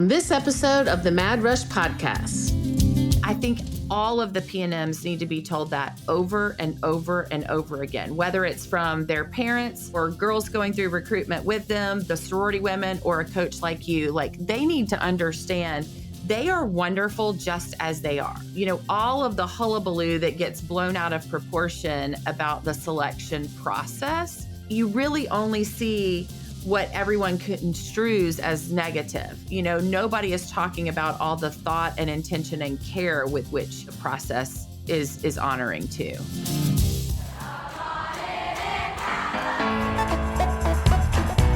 This episode of the Mad Rush podcast. I think all of the PNMs need to be told that over and over and over again, whether it's from their parents or girls going through recruitment with them, the sorority women, or a coach like you. Like, they need to understand they are wonderful just as they are. You know, all of the hullabaloo that gets blown out of proportion about the selection process, you really only see what everyone construes as negative. You know, nobody is talking about all the thought and intention and care with which the process is honoring too.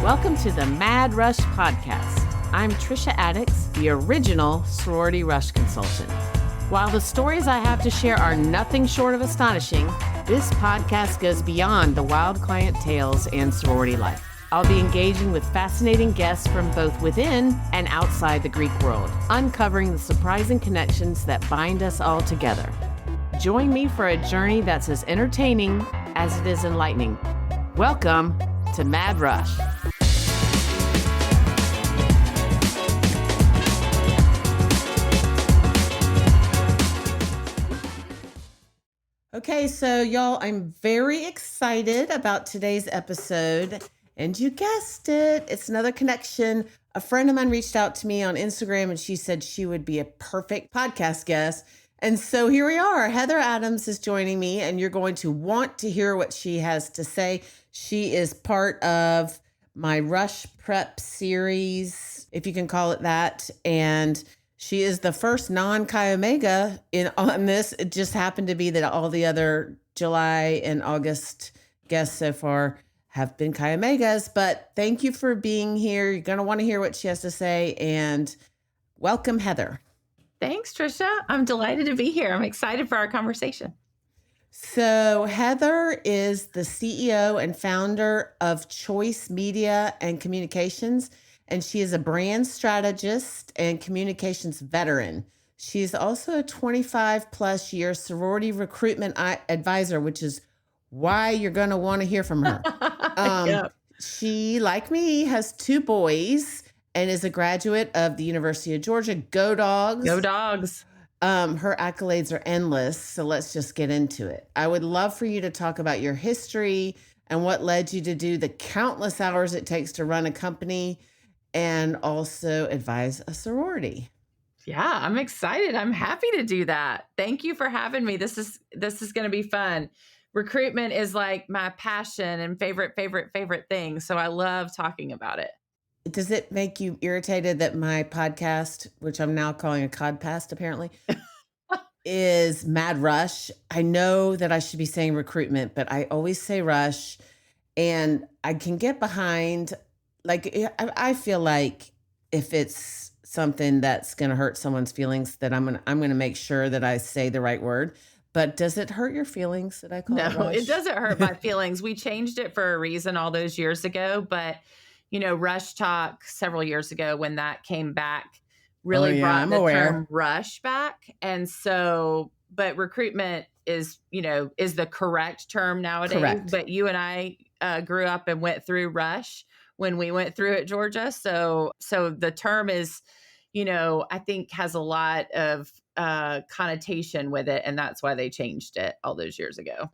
Welcome to the Mad Rush podcast. I'm Trisha Addix, the original Sorority Rush consultant. While the stories I have to share are nothing short of astonishing, this podcast goes beyond the wild client tales and sorority life. I'll be engaging with fascinating guests from both within and outside the Greek world, uncovering the surprising connections that bind us all together. Join me for a journey that's as entertaining as it is enlightening. Welcome to Mad Rush. Okay, so y'all, I'm very excited about today's episode. And you guessed it, it's another connection. A friend of mine reached out to me on Instagram and she said she would be a perfect podcast guest. And so here we are. Heather Adams is joining me and you're going to want to hear what she has to say. She is part of my Rush Prep series, if you can call it that. And she is the first non-Chi Omega on this. It just happened to be that all the other July and August guests so far have been Chi Omegas, but thank you for being here. You're going to want to hear what she has to say, and welcome, Heather. Thanks, Trisha. I'm delighted to be here. I'm excited for our conversation. So Heather is the CEO and founder of Choice Media and Communications, and she is a brand strategist and communications veteran. She's also a 25 plus year sorority recruitment advisor, which is why you're going to want to hear from her. Yep. She, like me, has two boys and is a graduate of the University of Georgia. Go Dogs. Go Dogs. Her accolades are endless, so let's just get into it. I would love for you to talk about your history and what led you to do the countless hours it takes to run a company and also advise a sorority. Yeah, I'm excited. I'm happy to do that. Thank you for having me. This is going to be fun. Recruitment is like my passion and favorite thing. So I love talking about it. Does it make you irritated that my podcast, which I'm now calling a codcast apparently, is Mad Rush? I know that I should be saying recruitment, but I always say rush. And I can get behind, like, I feel like if it's something that's going to hurt someone's feelings, that I'm going to make sure that I say the right word. But does it hurt your feelings that I call it rush? No, it doesn't hurt my feelings. We changed it for a reason all those years ago. But, you know, Rush Talk several years ago when that came back really brought the term rush back. And so, but recruitment is the correct term nowadays. Correct. But you and I grew up and went through Rush when we went through at Georgia. So the term is, I think has a lot of connotation with it, and that's why they changed it all those years ago.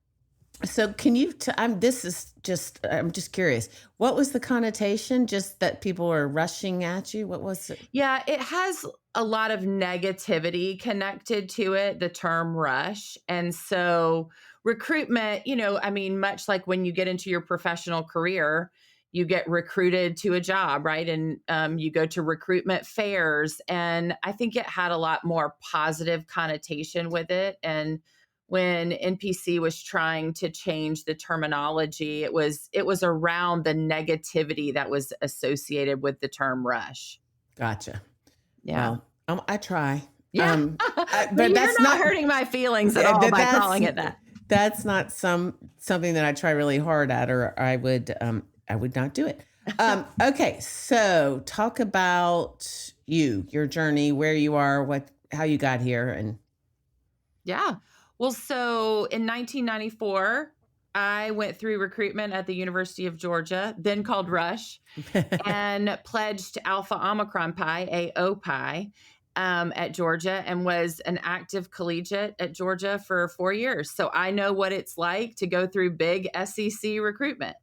So can you, I'm just curious, what was the connotation? Just that people were rushing at you? What was it? Yeah, it has a lot of negativity connected to it, the term rush. And so recruitment, much like when you get into your professional career, you get recruited to a job, right? And you go to recruitment fairs. And I think it had a lot more positive connotation with it. And when NPC was trying to change the terminology, it was around the negativity that was associated with the term rush. Gotcha. Yeah. Well, I try. Yeah. But that's not hurting my feelings at all by calling it that. That's not something that I try really hard at, or I would not do it. Okay. So talk about your journey, where you are, how you got here. And yeah. Well, so in 1994, I went through recruitment at the University of Georgia, then called Rush, and pledged Alpha Omicron Pi, AO Pi, at Georgia, and was an active collegiate at Georgia for 4 years. So I know what it's like to go through big SEC recruitment.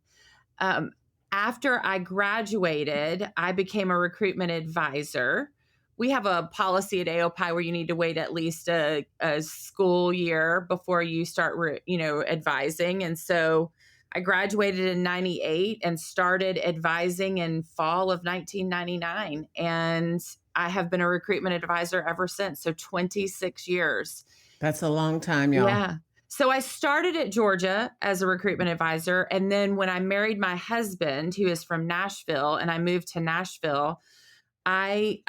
Um, After I graduated, I became a recruitment advisor. We have a policy at AOPI where you need to wait at least a school year before you start, advising. And so I graduated in 98 and started advising in fall of 1999. And I have been a recruitment advisor ever since. So 26 years. That's a long time, y'all. Yeah. So I started at Georgia as a recruitment advisor. And then when I married my husband, who is from Nashville, and I moved to Nashville, I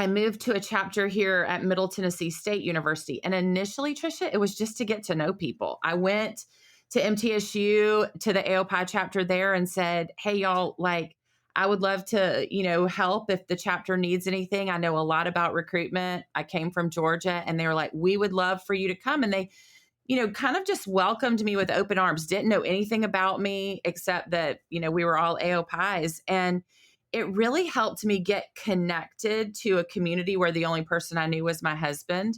moved to a chapter here at Middle Tennessee State University. And initially, Trisha, it was just to get to know people. I went to MTSU, to the AOPI chapter there, and said, hey, y'all, like, I would love to, help if the chapter needs anything. I know a lot about recruitment. I came from Georgia, and they were like, we would love for you to come. And they, kind of just welcomed me with open arms, didn't know anything about me except that, we were all AOPIs. And it really helped me get connected to a community where the only person I knew was my husband.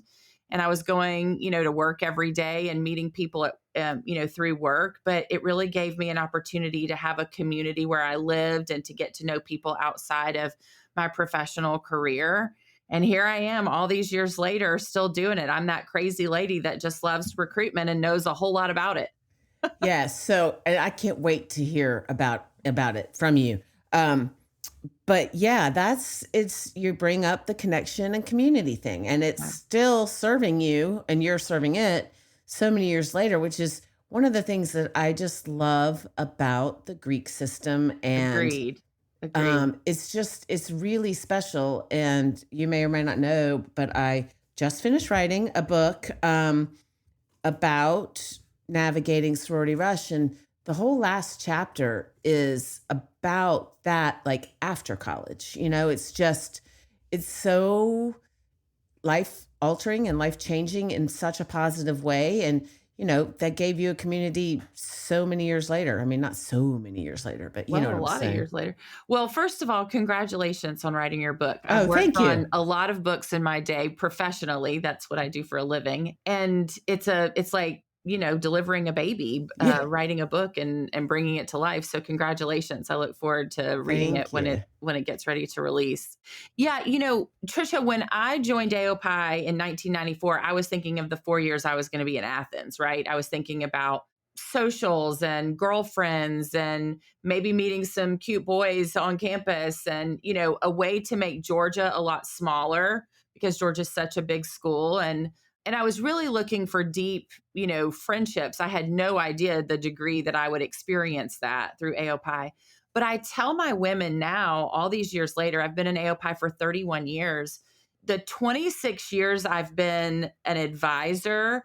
And I was going, to work every day and meeting people at, through work. But it really gave me an opportunity to have a community where I lived and to get to know people outside of my professional career. And here I am all these years later, still doing it. I'm that crazy lady that just loves recruitment and knows a whole lot about it. Yeah. So and I can't wait to hear about it from you. But yeah, you bring up the connection and community thing, and it's still serving you and you're serving it so many years later, which is one of the things that I just love about the Greek system. And Agreed. Agreed. it's really special. And you may or may not know, but I just finished writing a book about navigating sorority rush. And the whole last chapter is about that, like after college. It's so life altering and life changing in such a positive way. And, that gave you a community so many years later. I mean, not so many years later, but you know Well, what a I'm lot of saying. years later. Well, first of all, congratulations on writing your book. I've Oh, worked thank you. on a lot of books in my day professionally. That's what I do for a living. And it's like, delivering a baby, Yeah. writing a book and bringing it to life. So congratulations. I look forward to reading it Thank you. when it gets ready to release. Yeah, Trisha, when I joined AOPI in 1994, I was thinking of the 4 years I was going to be in Athens, right? I was thinking about socials and girlfriends and maybe meeting some cute boys on campus and, a way to make Georgia a lot smaller because Georgia's such a big school. And I was really looking for deep, friendships. I had no idea the degree that I would experience that through AOPI. But I tell my women now, all these years later, I've been in AOPI for 31 years. The 26 years I've been an advisor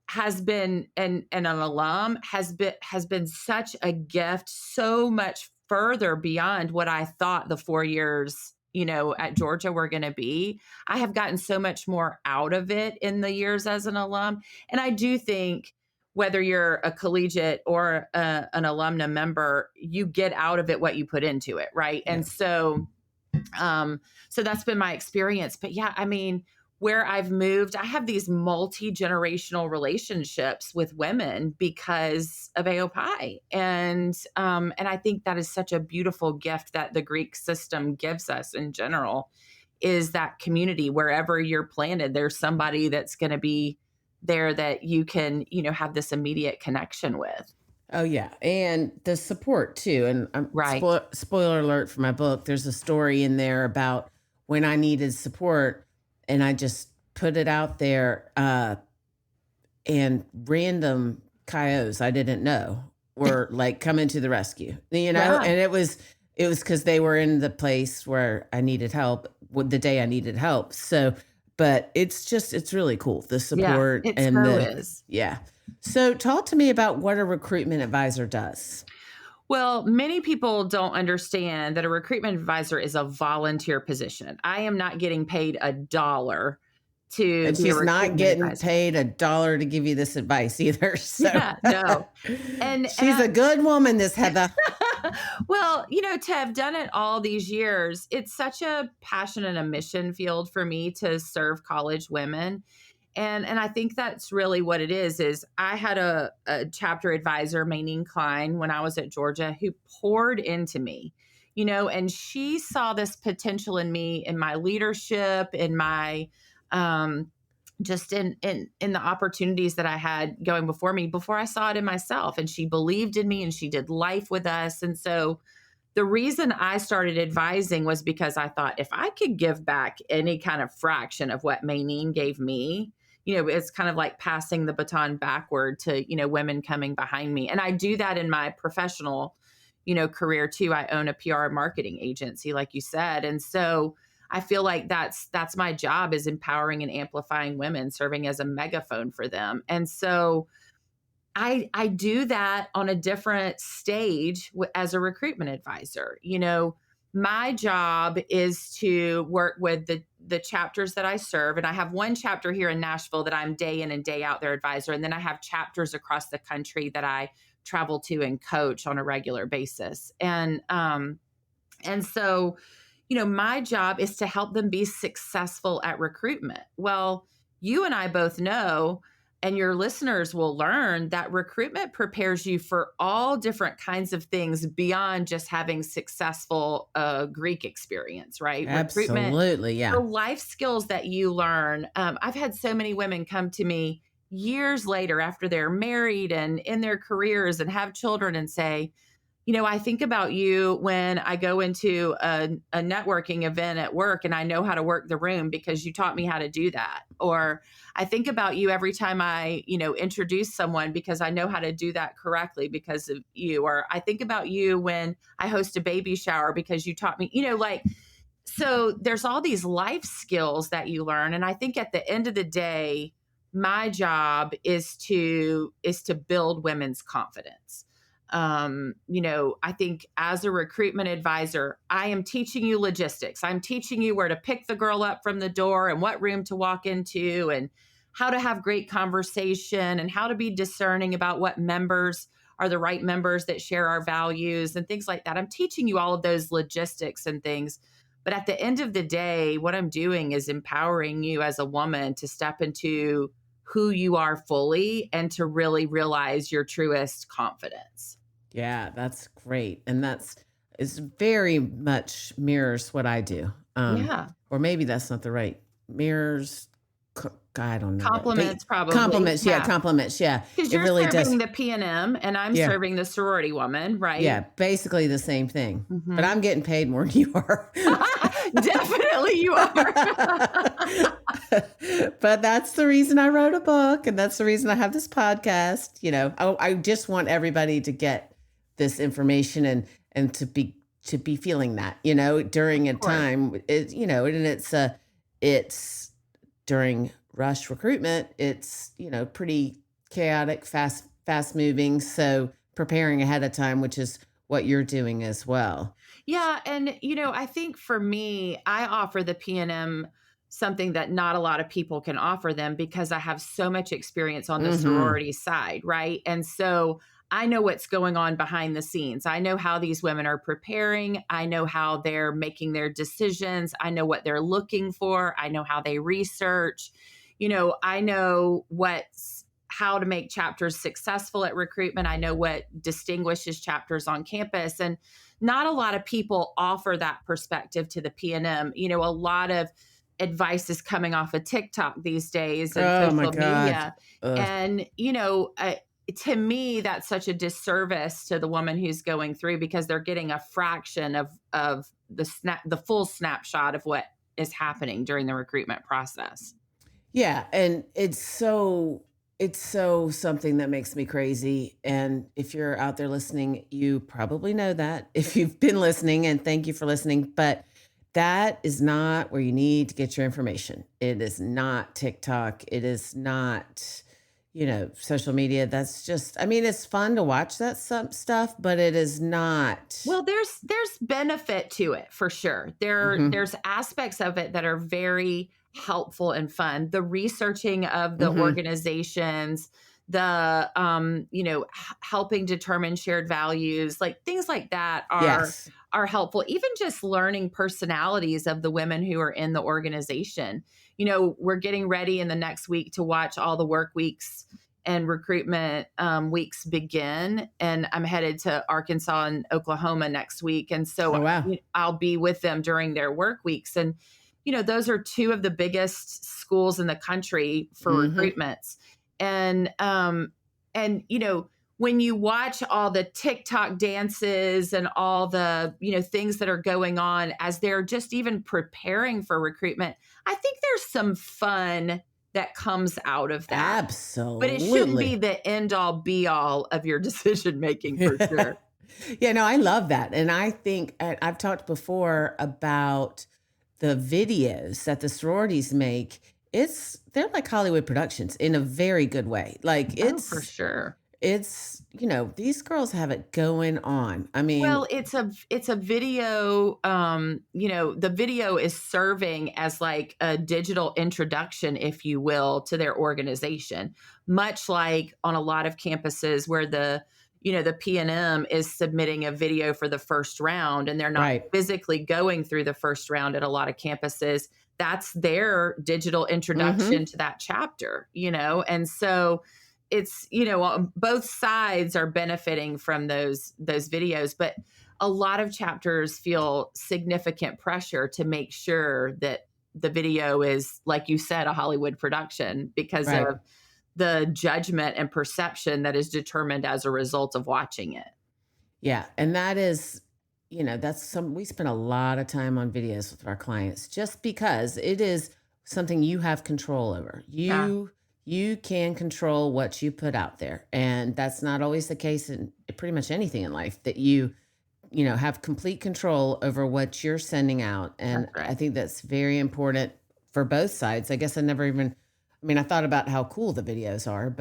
has been and an alum has been such a gift, so much further beyond what I thought the 4 years, at Georgia were going to be. I have gotten so much more out of it in the years as an alum. And I do think whether you're a collegiate or an alumna member, you get out of it what you put into it. Right. Yeah. And so that's been my experience. But yeah, I mean, where I've moved, I have these multi-generational relationships with women because of AOPI. And I think that is such a beautiful gift that the Greek system gives us in general, is that community. Wherever you're planted, there's somebody that's going to be there that you can, have this immediate connection with. Oh yeah, and the support too. And Right. spoiler alert for my book. There's a story in there about when I needed support, and I just put it out there, and random coyotes I didn't know were like coming to the rescue. Yeah. And it was because they were in the place where I needed help with the day I needed help. So, but it's really cool, the Yeah. support It and so the is. yeah. So talk to me about what a recruitment advisor does. Well, many people don't understand that a recruitment advisor is a volunteer position. I am not getting paid a dollar to And be a she's not recruitment getting advisor. paid $1 to give you this advice either. So Yeah, no. And she's a good woman, this Heather. well, to have done it all these years, it's such a passion and a mission field for me to serve college women. And I think that's really what it is I had a chapter advisor, Mayneen Klein, when I was at Georgia, who poured into me, and she saw this potential in me, in my leadership, in my just in the opportunities that I had going before me, before I saw it in myself. And she believed in me and she did life with us. And so the reason I started advising was because I thought, if I could give back any kind of fraction of what Mayneen gave me, it's kind of like passing the baton backward to, women coming behind me. And I do that in my professional, career too. I own a PR marketing agency, like you said. And so I feel like that's my job, is empowering and amplifying women, serving as a megaphone for them. And so I do that on a different stage as a recruitment advisor. My job is to work with the chapters that I serve. And I have one chapter here in Nashville that I'm day in and day out their advisor. And then I have chapters across the country that I travel to and coach on a regular basis. And so, my job is to help them be successful at recruitment. Well, you and I both know, and your listeners will learn, that recruitment prepares you for all different kinds of things beyond just having successful Greek experience, right? Recruitment, Absolutely. the Yeah. life skills that you learn. I've had so many women come to me years later after they're married and in their careers and have children and say, I think about you when I go into a networking event at work and I know how to work the room because you taught me how to do that. Or I think about you every time I, introduce someone because I know how to do that correctly because of you. Or I think about you when I host a baby shower because you taught me, so there's all these life skills that you learn. And I think at the end of the day, my job is to build women's confidence. I think as a recruitment advisor, I am teaching you logistics. I'm teaching you where to pick the girl up from the door and what room to walk into and how to have great conversation and how to be discerning about what members are the right members that share our values and things like that. I'm teaching you all of those logistics and things. But at the end of the day, what I'm doing is empowering you as a woman to step into who you are fully and to really realize your truest confidence. Yeah, that's great. And is very much mirrors what I do. Yeah. Or maybe that's not the right mirrors. I don't know. Compliments, probably. Compliments. Yeah. Compliments. Yeah. Because It you're really serving does. the PNM and I'm Yeah. serving the sorority woman, right? Yeah. Basically the same thing. Mhm. But I'm getting paid more than you are. Definitely you are. But that's the reason I wrote a book. And that's the reason I have this podcast. I just want everybody to get this information and to be feeling that, during a time, and it's during rush recruitment. It's, pretty chaotic, fast moving. So preparing ahead of time, which is what you're doing as well. Yeah. And, I think for me, I offer the PNM something that not a lot of people can offer them because I have so much experience on the sorority side, right? And so I know what's going on behind the scenes. I know how these women are preparing. I know how they're making their decisions. I know what they're looking for. I know how they research. I know how to make chapters successful at recruitment. I know what distinguishes chapters on campus. And not a lot of people offer that perspective to the PNM. A lot of advice is coming off of TikTok these days and social media. And, to me, that's such a disservice to the woman who's going through because they're getting a fraction of the full snapshot of what is happening during the recruitment process. Yeah. And it's so something that makes me crazy. And if you're out there listening, you probably know that if you've been listening, and thank you for listening, but that is not where you need to get your information. It is not TikTok. It is not, social media. That's just, it's fun to watch that stuff, but it is not. Well, there's benefit to it for sure. There's aspects of it that are very helpful and fun. The researching of the Hmm. organizations, the helping determine shared values, like things like that Yes. are helpful. Even just learning personalities of the women who are in the organization. We're getting ready in the next week to watch all the work weeks and recruitment weeks begin. And I'm headed to Arkansas and Oklahoma next week. And so Oh, wow. I'll be with them during their work weeks. And, those are two of the biggest schools in the country for Hmm. recruitments. And when you watch all the TikTok dances and all the, things that are going on as they're just even preparing for recruitment, I think there's some fun that comes out of that. But it shouldn't be Absolutely. the end all be all of your decision making for Yeah. sure. Yeah, no, I love that. And I think I've talked before about the videos that the sororities make. They're like Hollywood productions in a very good way. Like Oh, for sure. these girls have it going on. I mean, Well, it's a video, the video is serving as like a digital introduction, if you will, to their organization, much like on a lot of campuses where the PNM is submitting a video for the first round and they're not right. physically going through the first round at a lot of campuses. That's their digital introduction Mhm. to that chapter. And so it's both sides are benefiting from those videos, but a lot of chapters feel significant pressure to make sure that the video is, like you said, a Hollywood production because Right. of the judgment and perception that is determined as a result of watching it. Yeah, and that's we spend a lot of time on videos with our clients just because it is something you have control over. Yeah, You can control what you put out there, and that's not always the case in pretty much anything in life that you have complete control over what you're sending out. And that's I right. think that's very important for both sides. I guess I thought about how cool the videos are,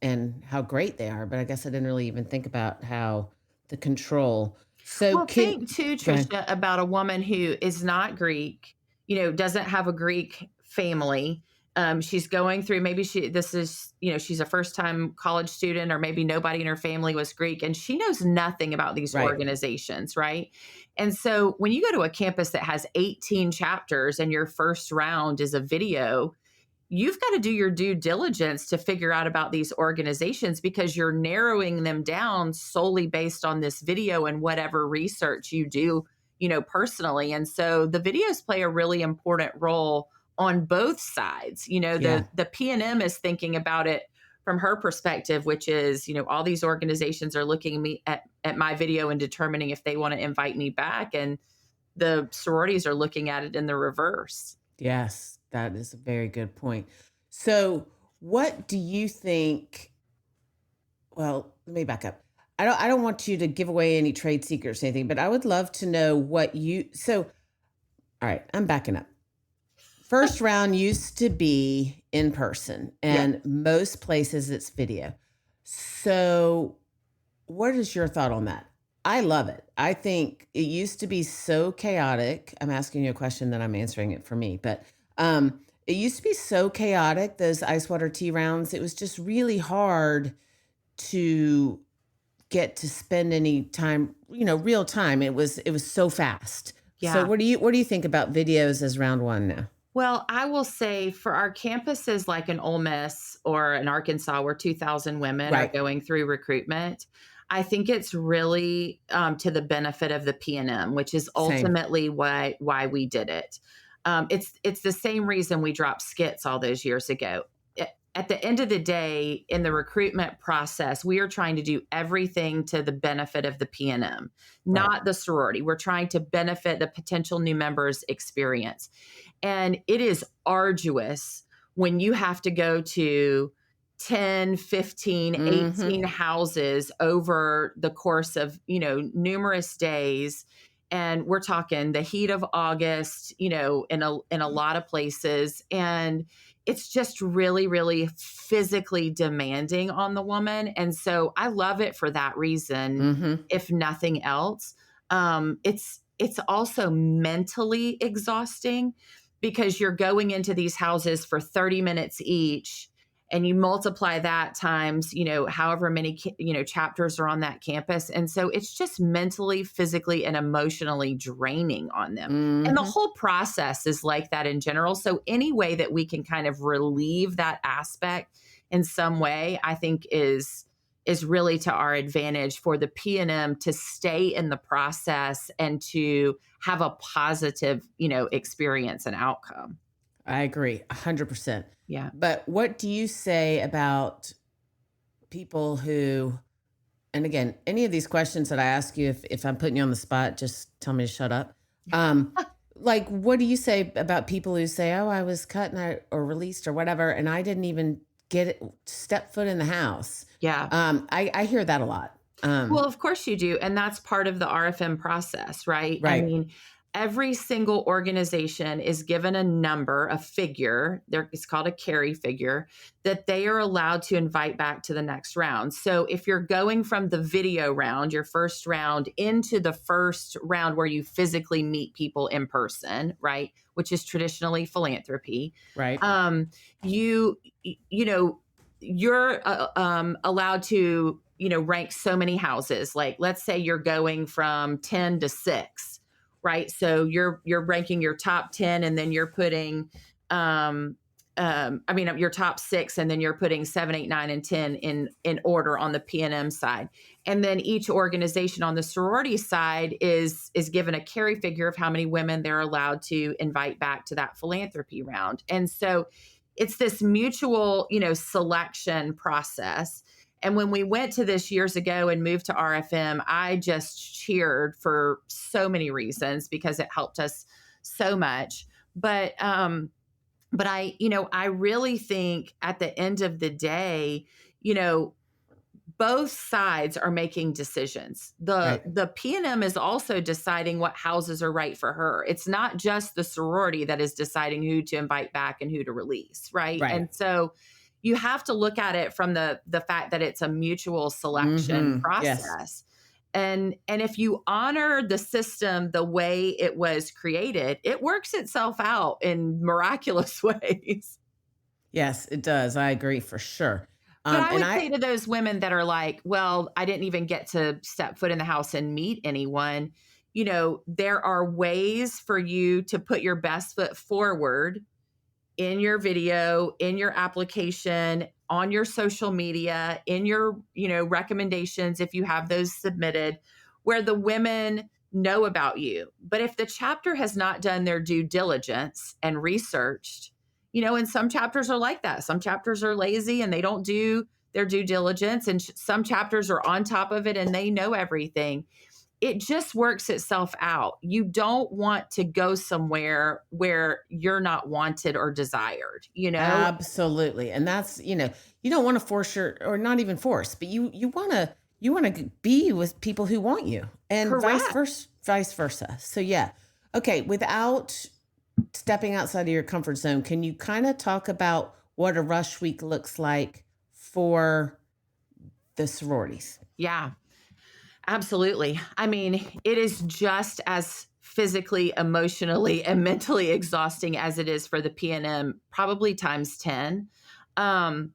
and how great they are, but I guess I didn't really even think about how the control. So Well, think too, go ahead. Trisha, about a woman who is not Greek, doesn't have a Greek family. She's going through, maybe she's a first time college student, or maybe nobody in her family was Greek, and she knows nothing about these Right. organizations, right? And so when you go to a campus that has 18 chapters and your first round is a video, you've got to do your due diligence to figure out about these organizations because you're narrowing them down solely based on this video and whatever research you do, personally. And so the videos play a really important role on both sides. Yeah. The PNM is thinking about it from her perspective, which is, all these organizations are looking at my video and determining if they want to invite me back. And the sororities are looking at it in the reverse. Yes, that is a very good point. So, what do you think? Well, let me back up. I don't want you to give away any trade secrets or anything, but I would love to know what you. So, all right, I'm backing up. First round used to be in person, Yeah. and most places it's video. So, what is your thought on that? I love it. I think it used to be so chaotic. I'm asking you a question, then I'm answering it for me. But it used to be so chaotic, those ice water tea rounds. It was just really hard to get to spend any time, real time. It was so fast. So Yeah. what do you think about videos as round one now? Well, I will say for our campuses like an Ole Miss or an Arkansas, where 2,000 women are Right. going through recruitment, I think it's really to the benefit of the PNM, which is Same. ultimately why we did it. It's the same reason we dropped skits all those years ago. At the end of the day, in the recruitment process, we are trying to do everything to the benefit of the PNM, Right. not the sorority. We're trying to benefit the potential new members' experience. And it is arduous when you have to go to 10, 15, Mm-hmm. 18 houses over the course of, numerous days. And we're talking the heat of August, in a lot of places. And it's just really, really physically demanding on the woman. And so I love it for that reason, Mm-hmm. if nothing else. It's also mentally exhausting because you're going into these houses for 30 minutes each, and you multiply that times, however many, chapters are on that campus. And so it's just mentally, physically, and emotionally draining on them. And the Hmm. whole process is like that in general. So any way that we can kind of relieve that aspect in some way, I think is really to our advantage for the PNM to stay in the process and to have a positive, experience and outcome. I agree 100%. Yeah. But what do you say about people who, and again, any of these questions that I ask you, if I'm putting you on the spot, just tell me to shut up. Um, like, what do you say about people who say, "Oh, I was cut and or released or whatever, and I didn't even step foot in the house." Yeah. I hear that a lot. Well, of course you do. And that's part of the RFM process, right? I Right, mean, every single organization is given a number, a figure, it's called a carry figure, that they are allowed to invite back to the next round. So if you're going from the video round, your first round, into the first round where you physically meet people in person, right? Which is traditionally philanthropy. right, Um, you're allowed to rank so many houses. Like, let's say you're going from 10 to 6, right? So you're ranking your top 10, and then you're putting your top 6, and then you're putting 7, 8, 9, and 10 in order on the PNM side. And then each organization on the sorority side is given a carry figure of how many women they're allowed to invite back to that philanthropy round. And so it's this mutual, selection process. And when we went to this years ago and moved to RFM, I just cheered for so many reasons because it helped us so much. But I really think at the end of the day, both sides are making decisions. right, The PNM is also deciding what houses are right for her. It's not just the sorority that is deciding who to invite back and who to release, right? right. And so you have to look at it from the fact that it's a mutual selection Yes, process. And if you honor the system the way it was created, it works itself out in miraculous ways. yes, it does. I agree for sure. But I And would say to those women that are like, well, I didn't even get to step foot in the house and meet anyone, there are ways for you to put your best foot forward in your video, in your application, on your social media, in your, recommendations, if you have those submitted, where the women know about you. But if the chapter has not done their due diligence and researched, and some chapters are like that. Some chapters are lazy and they don't do their due diligence. And some chapters are on top of it and they know everything. It just works itself out. You don't want to go somewhere where you're not wanted or desired, absolutely. And that's, you don't want to force or not even force, but you want to be with people who want you, and Correct. vice versa. So yeah. Okay, without stepping outside of your comfort zone, can you kind of talk about what a rush week looks like for the sororities? Yeah. Absolutely. I mean, it is just as physically, emotionally, and mentally exhausting as it is for the PNM, probably times 10. Um,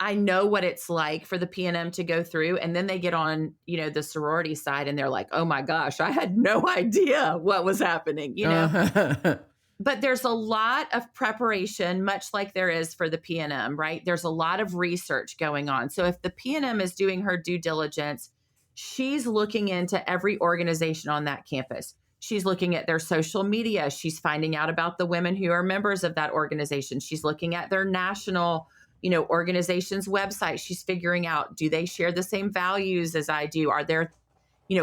I know what it's like for the PNM to go through, and then they get on, the sorority side and they're like, "Oh my gosh, I had no idea what was happening." Uh-huh. But there's a lot of preparation, much like there is for the PNM, right? There's a lot of research going on. So if the PNM is doing her due diligence, she's looking into every organization on that campus. She's looking at their social media. She's finding out about the women who are members of that organization. She's looking at their national, organization's website. She's figuring out, do they share the same values as I do? Are there,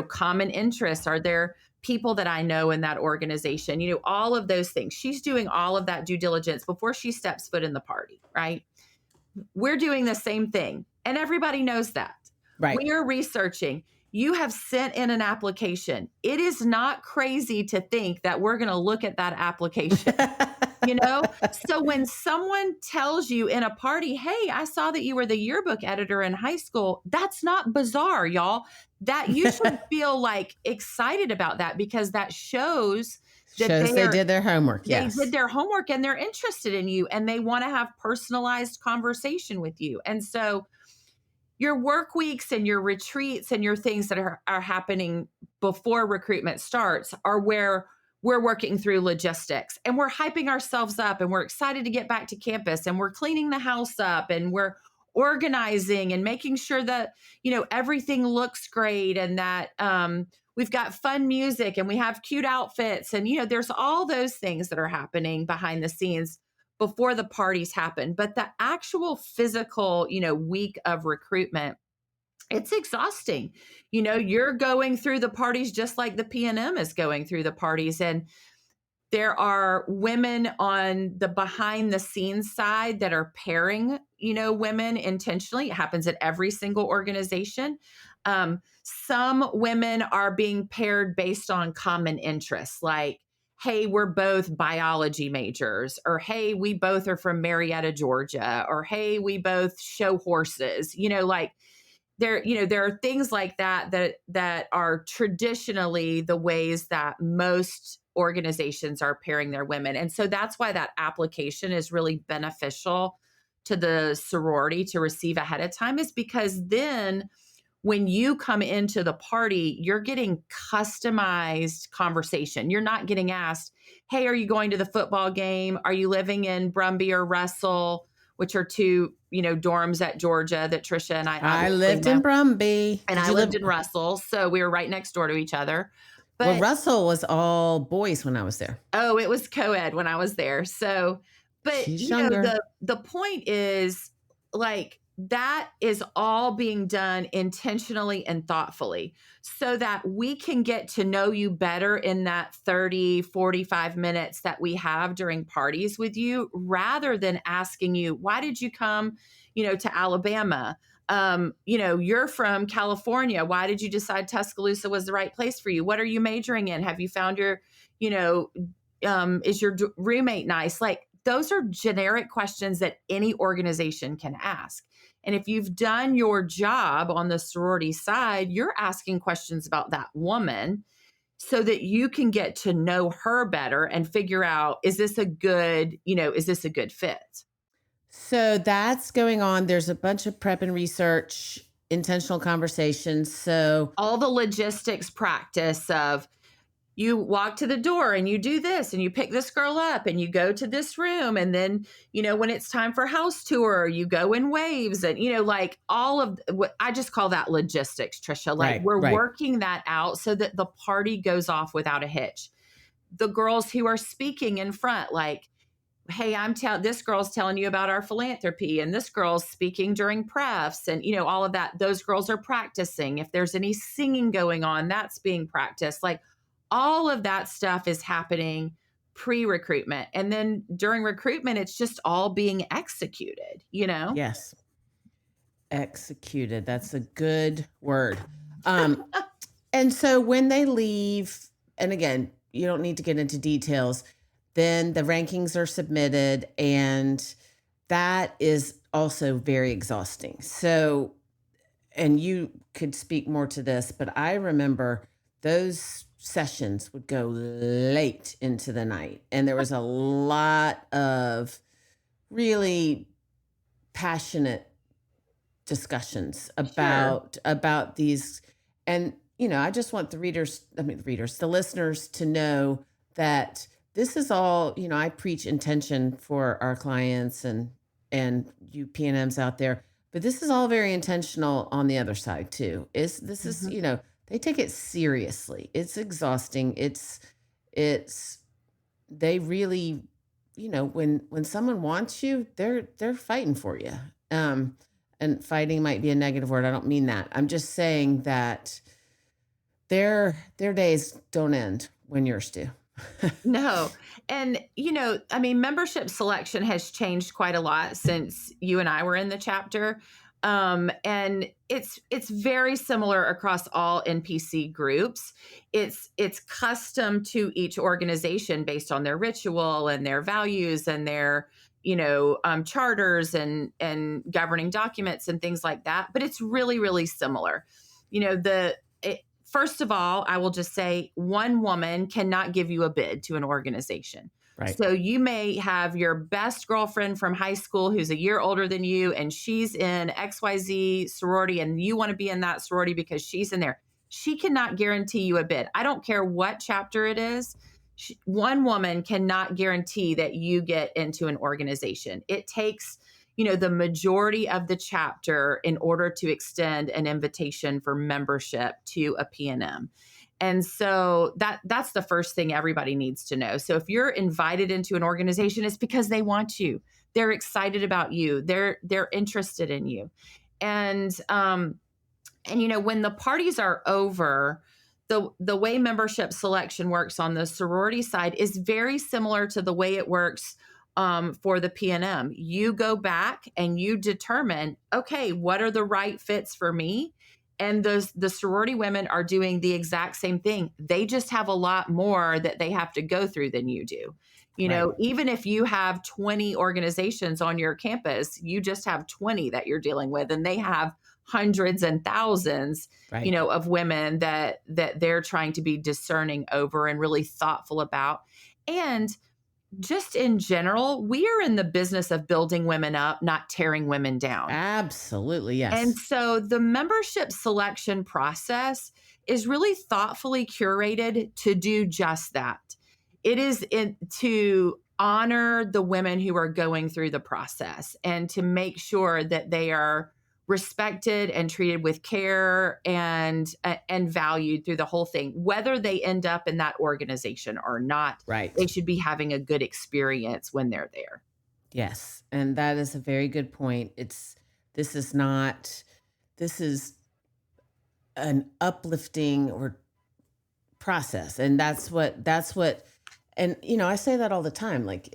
common interests? Are there people that I know in that organization, all of those things. She's doing all of that due diligence before she steps foot in the party, right? We're doing the same thing. And everybody knows that. Right. We are researching. You have sent in an application. It is not crazy to think that we're going to look at that application. So when someone tells you in a party, "Hey, I saw that you were the yearbook editor in high school," that's not bizarre, y'all. That you should feel like excited about that, because that shows that Shows they did their homework. they did Yes. their homework and they're interested in you and they want to have personalized conversation with you. And so your work weeks and your retreats and your things that are happening before recruitment starts are where we're working through logistics and we're hyping ourselves up and we're excited to get back to campus and we're cleaning the house up and we're organizing and making sure that everything looks great and that we've got fun music and we have cute outfits and there's all those things that are happening behind the scenes before the parties happen. But the actual physical, week of recruitment, it's exhausting. You're going through the parties just like the PNM is going through the parties. And there are women on the behind the scenes side that are pairing, women intentionally. It happens at every single organization. Some women are being paired based on common interests, like, hey, we're both biology majors, or hey, we both are from Marietta, Georgia, or hey, we both show horses. Like there are things like that are traditionally the ways that most organizations are pairing their women. And so that's why that application is really beneficial to the sorority to receive ahead of time, is because then when you come into the party, you're getting customized conversation. You're not getting asked, hey, are you going to the football game? Are you living in Brumby or Russell, which are two, dorms at Georgia that Trisha and I I obviously lived know. in Brumby. And Did I you lived live? in Russell. So we were right next door to each other. Well, But Russell was all boys when I was there. oh, it was co-ed when I was there. So, but She's younger. the point is, like, that is all being done intentionally and thoughtfully so that we can get to know you better in that 30-45 minutes that we have during parties with you, rather than asking you, why did you come, to Alabama? You're from California. Why did you decide Tuscaloosa was the right place for you? What are you majoring in? Have you found your, is your roommate nice? Like, those are generic questions that any organization can ask. And if you've done your job on the sorority side, you're asking questions about that woman so that you can get to know her better and figure out, is this a good fit? So that's going on. There's a bunch of prep and research, intentional conversations. So All the logistics practice of, you walk to the door and you do this and you pick this girl up and you go to this room. And then, when it's time for house tour, you go in waves and, like all of what I just call that logistics, Trisha. Like, we're right. working that out so that the party goes off without a hitch. The girls who are speaking in front, like, hey, this girl's telling you about our philanthropy and this girl's speaking during prefs and, all of that. Those girls are practicing. If there's any singing going on, that's being practiced. Like, all of that stuff is happening pre-recruitment. And then during recruitment, it's just all being executed, Yes. Executed. That's a good word. And so when they leave, and again, you don't need to get into details, then the rankings are submitted, and that is also very exhausting. So, and you could speak more to this, but I remember those sessions would go late into the night, and there was a lot of really passionate discussions Sure. about these. And I just want the listeners to know that this is all, I preach intention for our clients and you PNMs out there, but this is all very intentional on the other side too. Mhm. They take it seriously. It's exhausting. It's they really, when someone wants you, they're fighting for you. And fighting might be a negative word. I don't mean that. I'm just saying that their days don't end when yours do. No. And, membership selection has changed quite a lot since you and I were in the chapter. And it's very similar across all NPC groups. It's custom to each organization based on their ritual and their values and their, charters and governing documents and things like that. But it's really, really similar. You know, the first of all, I will just say one woman cannot give you a bid to an organization. Right. So you may have your best girlfriend from high school who's a year older than you, and she's in XYZ sorority, and you want to be in that sorority because she's in there. She cannot guarantee you a bid. I don't care what chapter it is. One woman cannot guarantee that you get into an organization. It takes, the majority of the chapter in order to extend an invitation for membership to a PNM. And so that's the first thing everybody needs to know. So if you're invited into an organization, it's because they want you. They're excited about you. They're interested in you. And when the parties are over, the way membership selection works on the sorority side is very similar to the way it works for the PNM. You go back and you determine, okay, what are the right fits for me? And the sorority women are doing the exact same thing. They just have a lot more that they have to go through than you do. Right. Even if you have 20 organizations on your campus, you just have 20 that you're dealing with, and they have hundreds and thousands, Right. of women that they're trying to be discerning over and really thoughtful about. And just in general, we are in the business of building women up, not tearing women down. Absolutely. Yes. And so the membership selection process is really thoughtfully curated to do just that. It is to honor the women who are going through the process and to make sure that they are respected and treated with care and valued through the whole thing. Whether they end up in that organization or not, Right. they should be having a good experience when they're there. Yes. And that is a very good point. This is an uplifting or process. And that's what, and, I say that all the time. Like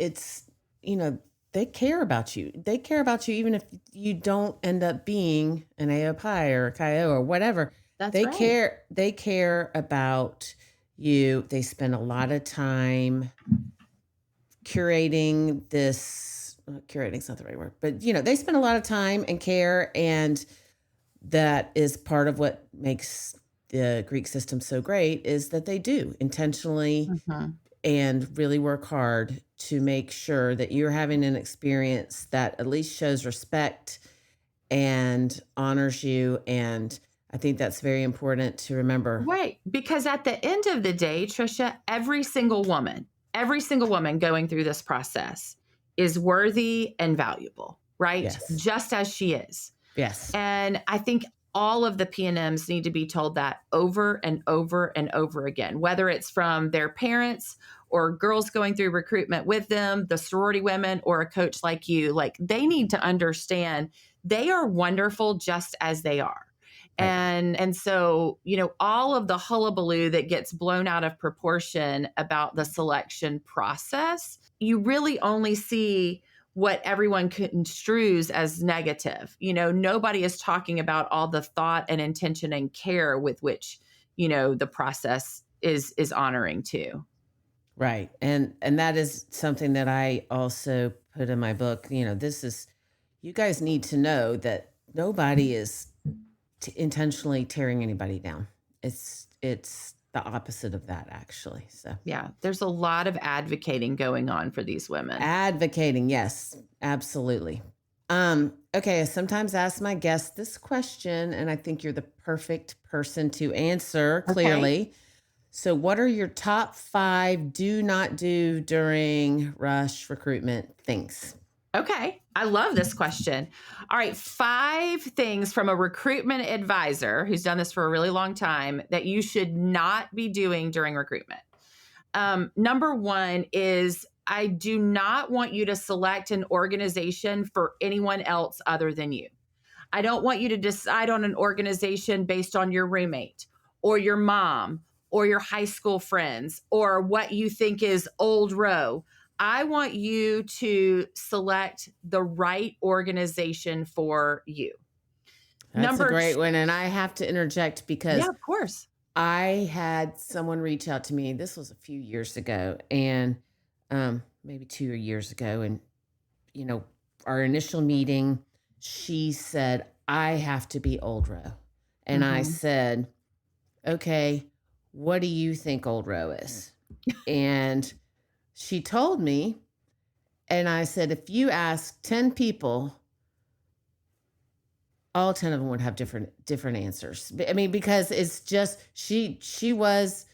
they care about you. They care about you, even if you don't end up being an AOPI or a KIO or whatever. That's they right. They care about you. They spend a lot of time curating this. Curating's not the right word, but they spend a lot of time and care, and that is part of what makes the Greek system so great, is that they do intentionally and really work hard to make sure that you're having an experience that at least shows respect and honors you. And I think that's very important to remember. Right. Because at the end of the day, Trisha, every single woman going through this process is worthy and valuable, right? Yes. Just as she is. Yes. And I think all of the PNMs need to be told that over and over and over again, whether it's from their parents or girls going through recruitment with them, the sorority women, or a coach like you. Like, they need to understand they are wonderful just as they are. Right. And so, all of the hullabaloo that gets blown out of proportion about the selection process, you really only see what everyone construes as negative. Nobody is talking about all the thought and intention and care with which, the process is honoring too. Right. And that is something that I also put in my book. You guys need to know that nobody is intentionally tearing anybody down. It's the opposite of that, actually. So yeah, there's a lot of advocating going on for these women. Advocating, yes, absolutely. Okay, I sometimes ask my guests this question, and I think you're the perfect person to answer clearly. Okay. So what are your top 5 do not do during rush recruitment things? Okay. I love this question. All right. 5 things from a recruitment advisor who's done this for a really long time that you should not be doing during recruitment. Number 1 is, I do not want you to select an organization for anyone else other than you. I don't want you to decide on an organization based on your roommate or your mom or your high school friends or what you think is old row. I want you to select the right organization for you. That's a great one. And I have to interject because yeah, of course. I had someone reach out to me. This was a few years ago, and maybe 2 years ago. And, our initial meeting, she said, I have to be old row. And I said, okay, what do you think old row is? And she told me, and I said, if you ask 10 people, all 10 of them would have different answers. I mean, because it's just she was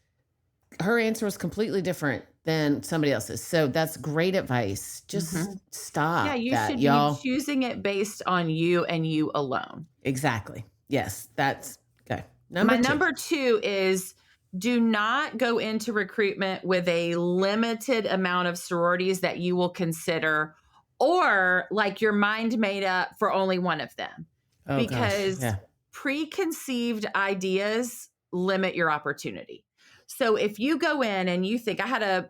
her answer was completely different than somebody else's. So that's great advice. Just Mhm. Yeah, stop you that, should be y'all. choosing it based on you and you alone. Exactly. Yes, that's okay. My Number 2. number 2 is do not go into recruitment with a limited amount of sororities that you will consider or like your mind made up for only one of them Oh gosh. because Yeah. preconceived ideas limit your opportunity. So if you go in and you think, I had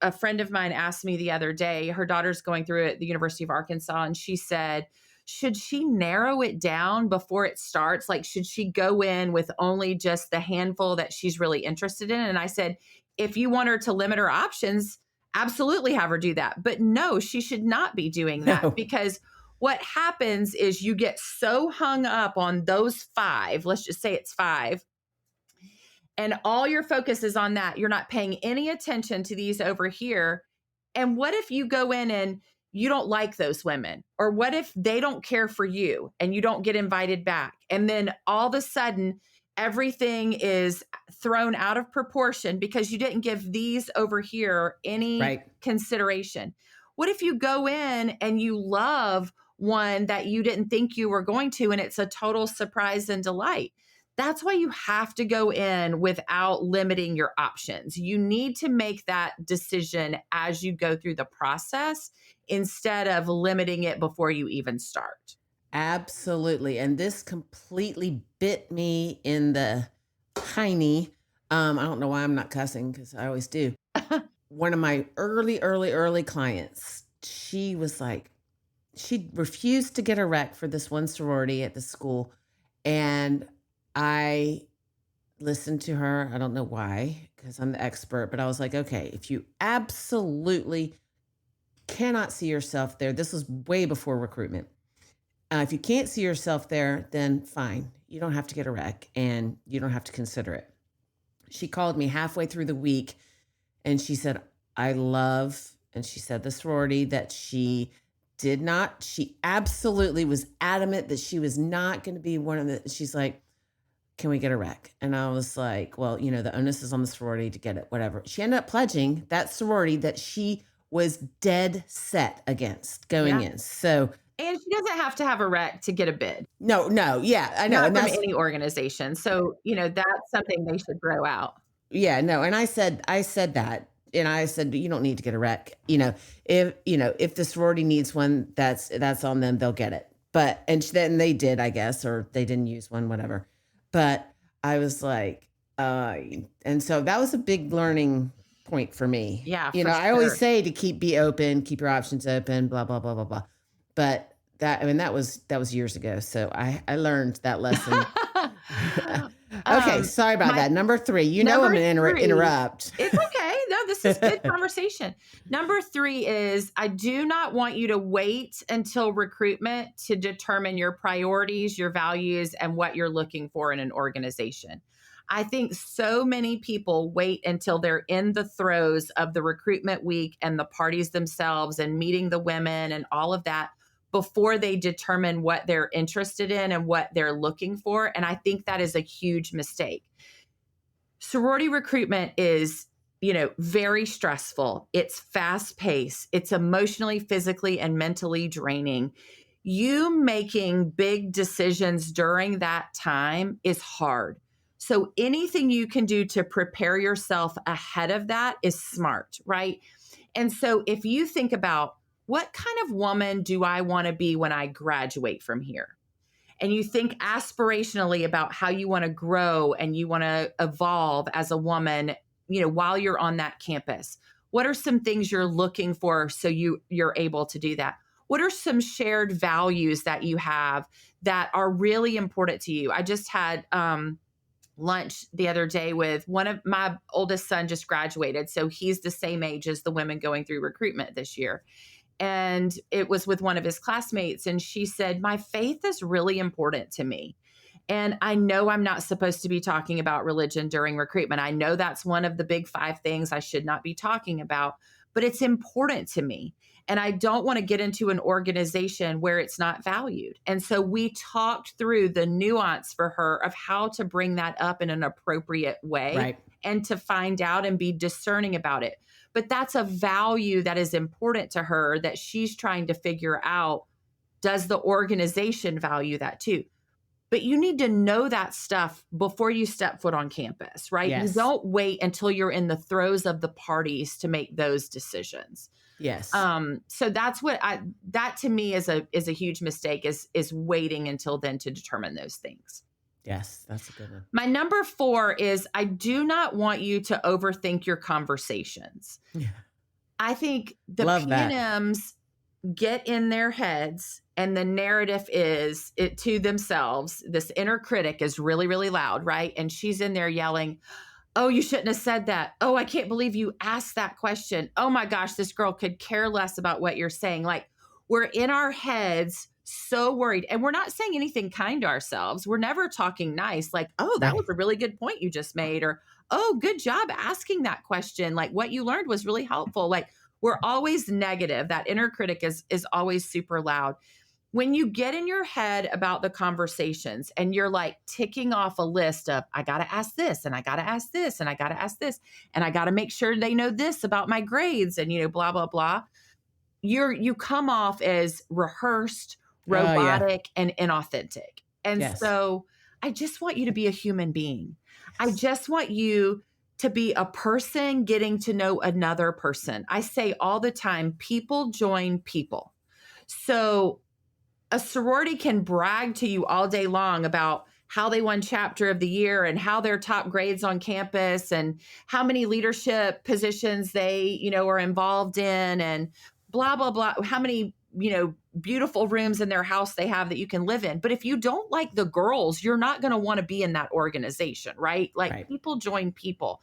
a friend of mine asked me the other day, her daughter's going through it at the University of Arkansas, and she said, should she narrow it down before it starts? Like, should she go in with only just the handful that she's really interested in? And I said, if you want her to limit her options, absolutely have her do that. But no, she should not be doing that No. because what happens is you get so hung up on those five, let's just say it's five, and all your focus is on that. You're not paying any attention to these over here. And what if you go in and you don't like those women? Or what if they don't care for you and you don't get invited back? And then all of a sudden, everything is thrown out of proportion because you didn't give these over here any Right. consideration. What if you go in and you love one that you didn't think you were going to, and it's a total surprise and delight? That's why you have to go in without limiting your options. You need to make that decision as you go through the process instead of limiting it before you even start. Absolutely. And this completely bit me in the hiney. I don't know why I'm not cussing because I always do. One of my early clients, she was like, she refused to get a rec for this one sorority at the school. And I listened to her. I don't know why, because I'm the expert, but I was like, okay, if you absolutely cannot see yourself there, this was way before recruitment. If you can't see yourself there, then fine. You don't have to get a rec and you don't have to consider it. She called me halfway through the week and she said, I love, and she said the sorority that she did not, she absolutely was adamant that she was not going to be one of the, she's like, can we get a rec? And I was like, well, the onus is on the sorority to get it, whatever. She ended up pledging that sorority that she was dead set against going Yeah. in. So, And she doesn't have to have a rec to get a bid, no, yeah, I know. not And from that's, any organization. So, that's something they should throw out. yeah, no. And I said that, and I said, you don't need to get a rec. If the sorority needs one, that's on them. They'll get it. But, and then they did, I guess, or they didn't use one, whatever. But I was like, and so that was a big learning point for me. Yeah, for I always sure. say to be open, keep your options open, blah, blah, blah, blah, blah. But that was years ago. So I learned that lesson. Okay, sorry about My that. Number 3, I'm number going to 3, interrupt. it's okay. No, this is good conversation. Number 3 is I do not want you to wait until recruitment to determine your priorities, your values, and what you're looking for in an organization. I think so many people wait until they're in the throes of the recruitment week and the parties themselves and meeting the women and all of that before they determine what they're interested in and what they're looking for. And I think that is a huge mistake. Sorority recruitment is, very stressful. It's fast paced. It's emotionally, physically, and mentally draining. You making big decisions during that time is hard. So anything you can do to prepare yourself ahead of that is smart, right? And so if you think about what kind of woman do I want to be when I graduate from here? And you think aspirationally about how you want to grow and you want to evolve as a woman, while you're on that campus. What are some things you're looking for so you're able to do that? What are some shared values that you have that are really important to you? I just had lunch the other day with one of my oldest son just graduated. So he's the same age as the women going through recruitment this year. And it was with one of his classmates. And she said, my faith is really important to me. And I know I'm not supposed to be talking about religion during recruitment. I know that's one of the big 5 things I should not be talking about, but it's important to me. And I don't want to get into an organization where it's not valued. And so we talked through the nuance for her of how to bring that up in an appropriate way Right. and to find out and be discerning about it. But that's a value that is important to her that she's trying to figure out. Does the organization value that too? But you need to know that stuff before you step foot on campus, right? You Yes. don't wait until you're in the throes of the parties to make those decisions. Yes. So that's what that to me is a huge mistake is waiting until then to determine those things. Yes. That's a good one. My number 4 is I do not want you to overthink your conversations. Yeah. I think the Love that. PNMs get in their heads and the narrative is it to themselves. This inner critic is really, really loud, right? And she's in there yelling, "Oh, you shouldn't have said that. Oh, I can't believe you asked that question. Oh my gosh, this girl could care less about what you're saying." Like we're in our heads so worried and we're not saying anything kind to ourselves. We're never talking nice like, "Oh, that was Right. a really good point you just made," or, "Oh, good job asking that question. Like what you learned was really helpful." Like we're always negative. That inner critic is always super loud. When you get in your head about the conversations and you're like ticking off a list of, I got to ask this and I got to ask this and I got to ask this and I got to make sure they know this about my grades and, blah, blah, blah. You come off as rehearsed, Oh, yeah. robotic, and inauthentic. And Yes. so I just want you to be a human being. I Yes. just want you to be a person getting to know another person. I say all the time, people join people. So a sorority can brag to you all day long about how they won chapter of the year and how they're top grades on campus and how many leadership positions they, are involved in and blah, blah, blah, how many, beautiful rooms in their house they have that you can live in. But if you don't like the girls, you're not going to want to be in that organization, right? Like Right. people join people.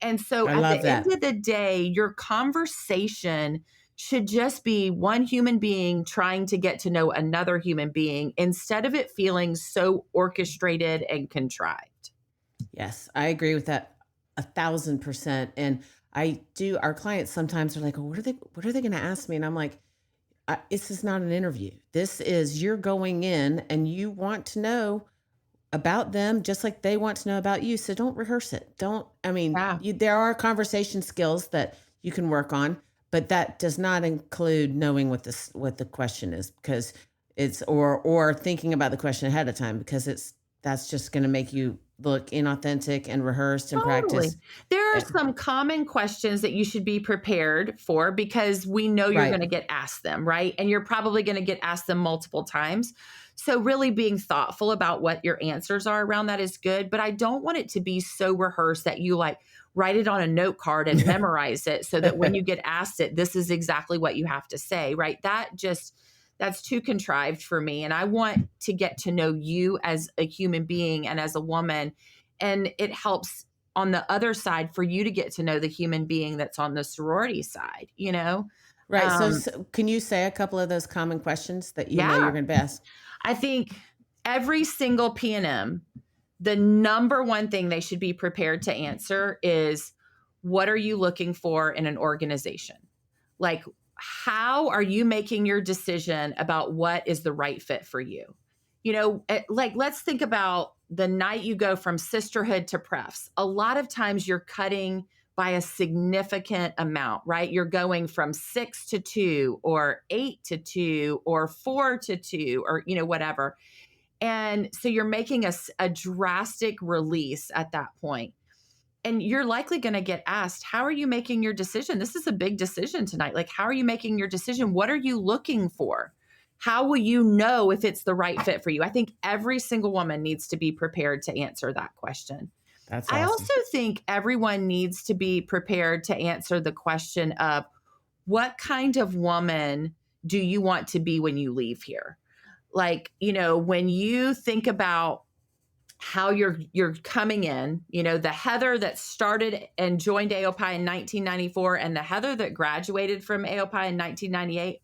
And so I at the love end that. of the day, your conversation should just be one human being trying to get to know another human being instead of it feeling so orchestrated and contrived. Yes. I agree with that 1,000%. And our clients sometimes are like, oh, what are they going to ask me? And I'm like, this is not an interview. This is you're going in and you want to know about them just like they want to know about you. So don't rehearse it. Yeah. There are conversation skills that you can work on, but that does not include knowing what the question is because or thinking about the question ahead of time because that's just going to make you look inauthentic and rehearsed and Totally. practice. There are Eh, some common questions that you should be prepared for because we know you're Right. going to get asked them, right? And you're probably going to get asked them multiple times. So, really being thoughtful about what your answers are around that is good. But I don't want it to be so rehearsed that you like write it on a note card and memorize it so that when you get asked it, this is exactly what you have to say, right? That's too contrived for me. And I want to get to know you as a human being and as a woman. And it helps on the other side for you to get to know the human being that's on the sorority side, you know? Right. Um, So can you say a couple of those common questions that you know yeah, you're going to be asked? I think every single PNM, the number one thing they should be prepared to answer is what are you looking for in an organization? Like, how are you making your decision about what is the right fit for you? Like, let's think about the night you go from sisterhood to prefs. A lot of times you're cutting by a significant amount, right? You're going from 6 to 2 or 8 to 2 or 4 to 2 or, whatever. And so you're making a drastic release at that point. And you're likely going to get asked, how are you making your decision? This is a big decision tonight. Like, how are you making your decision? What are you looking for? How will you know if it's the right fit for you? I think every single woman needs to be prepared to answer that question. That's I awesome. also think everyone needs to be prepared to answer the question of what kind of woman do you want to be when you leave here? Like, when you think about how you're coming in, the Heather that started and joined AOPI in 1994 and the Heather that graduated from AOPI in 1998,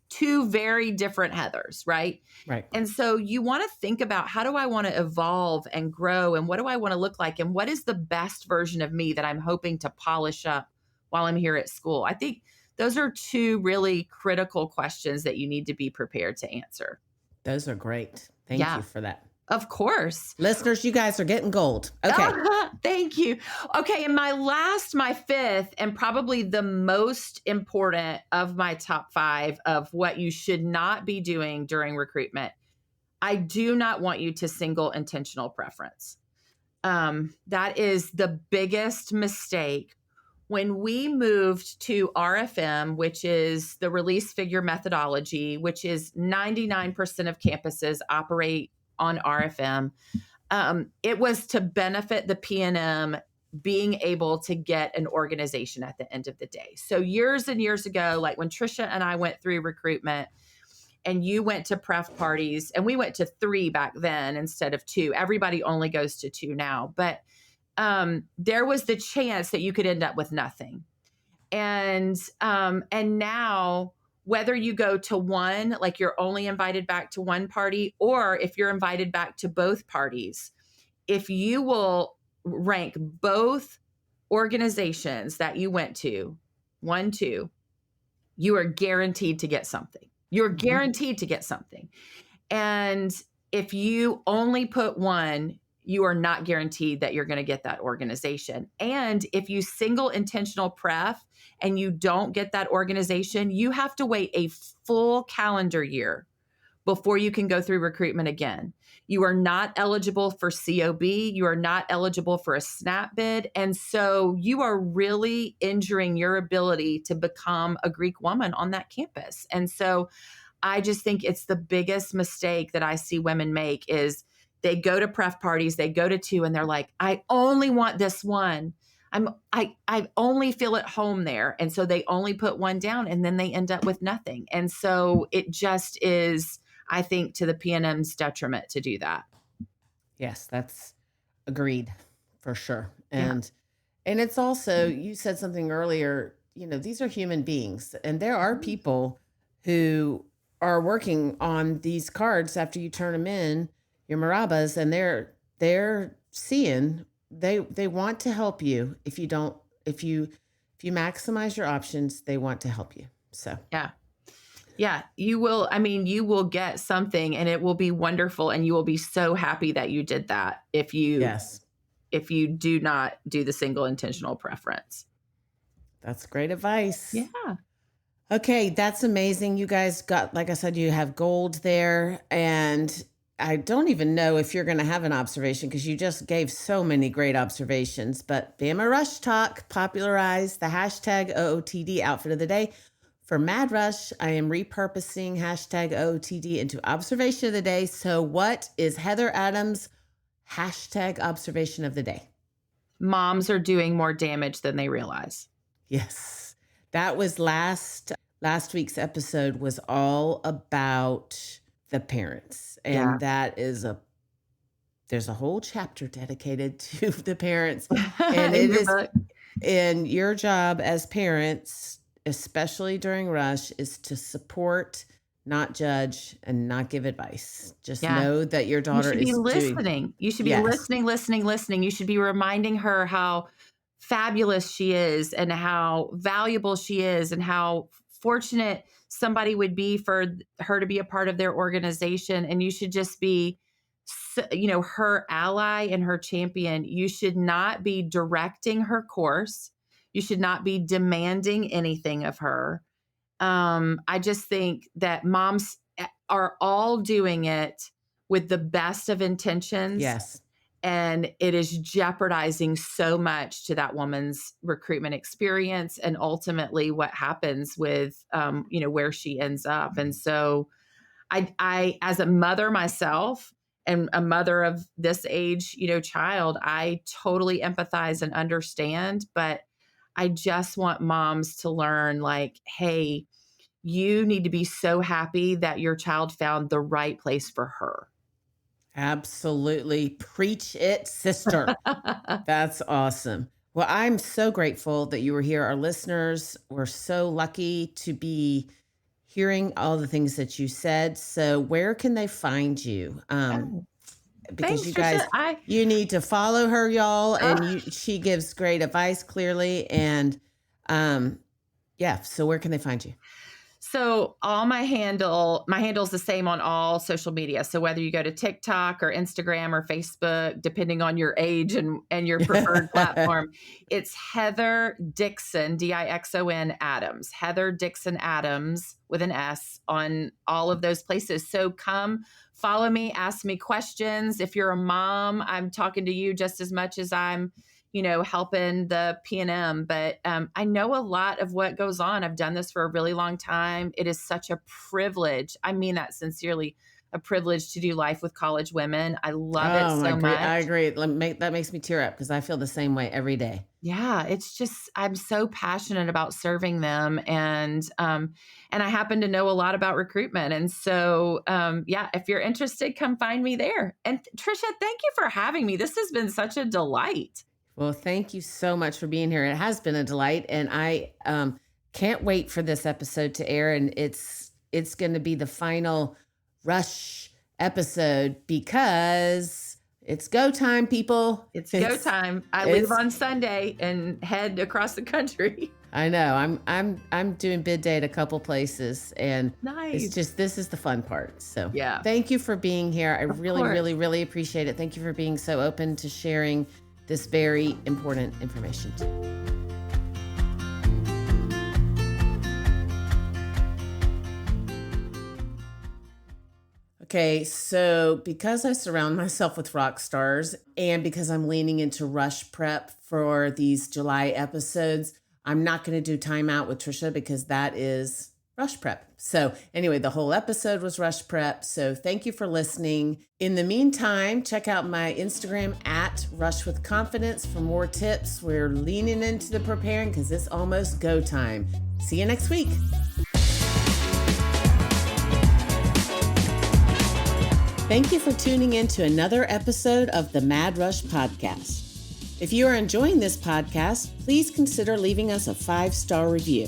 two very different Heathers, right? Right. And so you want to think about, how do I want to evolve and grow? And what do I want to look like? And what is the best version of me that I'm hoping to polish up while I'm here at school? I think those are two really critical questions that you need to be prepared to answer. Those are great. Thank you Yeah, for that. of course. Listeners, you guys are getting gold. Okay. Thank you. Okay. And my fifth, and probably the most important of my top five of what you should not be doing during recruitment. I do not want you to single intentional preference. That is the biggest mistake. When we moved to RFM, which is the release figure methodology, which is 99% of campuses operate on RFM, it was to benefit the PNM being able to get an organization at the end of the day. So years and years ago, like when Trisha and I went through recruitment, and you went to pref parties, and we went to 3 back then instead of 2. Everybody only goes to 2 now, but there was the chance that you could end up with nothing. And now, whether you go to one, like you're only invited back to one party, or if you're invited back to both parties, if you will rank both organizations that you went to, 1, 2, you are guaranteed to get something. You're guaranteed to get something. And if you only put one, you are not guaranteed that you're going to get that organization. And if you single intentional pref and you don't get that organization, you have to wait a full calendar year before you can go through recruitment again. You are not eligible for COB. You are not eligible for a SNAP bid. And so you are really injuring your ability to become a Greek woman on that campus. And so I just think it's the biggest mistake that I see women make is they go to pref parties, they go to 2, and they're like, I only want this one. I only feel at home there. And so they only put one down, and then they end up with nothing. And so it just is, I think, to the PNM's detriment to do that. Yes, that's agreed for sure. Yeah. And it's also, you said something earlier, these are human beings, and there are people who are working on these cards after you turn them in, your marabas, and they're seeing, they want to help you. If you maximize your options, they want to help you. So yeah, you will. I mean, you will get something, and it will be wonderful, and you will be so happy that you did that if you do not do the single intentional preference. That's great advice. Yeah. Okay, that's amazing. You guys got, like I said, you have gold there. And I don't even know if you're going to have an observation because you just gave so many great observations. But Bama Rush Talk popularized the hashtag OOTD outfit of the day. For Mad Rush, I am repurposing hashtag OOTD into observation of the day. So what is Heather Adams' hashtag observation of the day? Moms are doing more damage than they realize. Yes. That was last week's episode was all about the parents. And that is there's a whole chapter dedicated to the parents. And it is in your job as parents, especially during rush, is to support, not judge, and not give advice. Just know that your daughter is listening. You should be listening. You should be reminding her how fabulous she is and how valuable she is and how fortunate somebody would be for her to be a part of their organization. And you should just be, her ally and her champion. You should not be directing her course. You should not be demanding anything of her. I just think that moms are all doing it with the best of intentions. Yes. And it is jeopardizing so much to that woman's recruitment experience and ultimately what happens with, where she ends up. And so I, as a mother myself and a mother of this age, child, I totally empathize and understand, but I just want moms to learn like, hey, you need to be so happy that your child found the right place for her. Absolutely. Preach it, sister. That's awesome. Well, I'm so grateful that you were here. Our listeners were so lucky to be hearing all the things that you said. So where can they find you? Oh, Because thanks, you Trisha. guys, you need to follow her, y'all. And she gives great advice clearly. And yeah, so where can they find you? So all my handle's the same on all social media. So whether you go to TikTok or Instagram or Facebook, depending on your age and your preferred platform, it's Heather Dixon, Dixon Adams, Heather Dixon Adams with an S on all of those places. So come follow me, ask me questions. If you're a mom, I'm talking to you just as much as I'm helping the PNM. But I know a lot of what goes on. I've done this for a really long time. It is such a privilege. I mean that sincerely, a privilege to do life with college women. I love it I so agree. much. I agree. That makes me tear up because I feel the same way every day. Yeah, it's just I'm so passionate about serving them, and I happen to know a lot about recruitment, and so yeah, if you're interested, come find me there. And Trisha, thank you for having me. This has been such a delight. Well, thank you so much for being here. It has been a delight, and I can't wait for this episode to air. And it's going to be the final rush episode because it's go time, people. It's go time. I leave on Sunday and head across the country. I know. I'm doing bid day at a couple places, and nice. It's just this is the fun part. So yeah, thank you for being here. I of really, course. really, really appreciate it. Thank you for being so open to sharing this very important information. Okay, so because I surround myself with rock stars and because I'm leaning into rush prep for these July episodes, I'm not going to do timeout with Trisha because that is rush prep. So anyway, the whole episode was rush prep. So thank you for listening. In the meantime, check out my Instagram at Rush with Confidence for more tips. We're leaning into the preparing because it's almost go time. See you next week. Thank you for tuning in to another episode of the Mad Rush Podcast. If you are enjoying this podcast, please consider leaving us a 5-star review.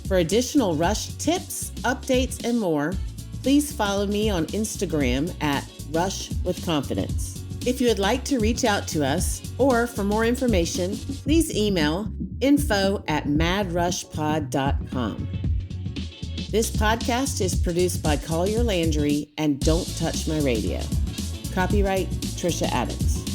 For additional Rush tips, updates, and more, please follow me on Instagram at Rush with Confidence. If you would like to reach out to us or for more information, please email info@madrushpod.com. This podcast is produced by Collier Landry and Don't Touch My Radio. Copyright Trisha Adams.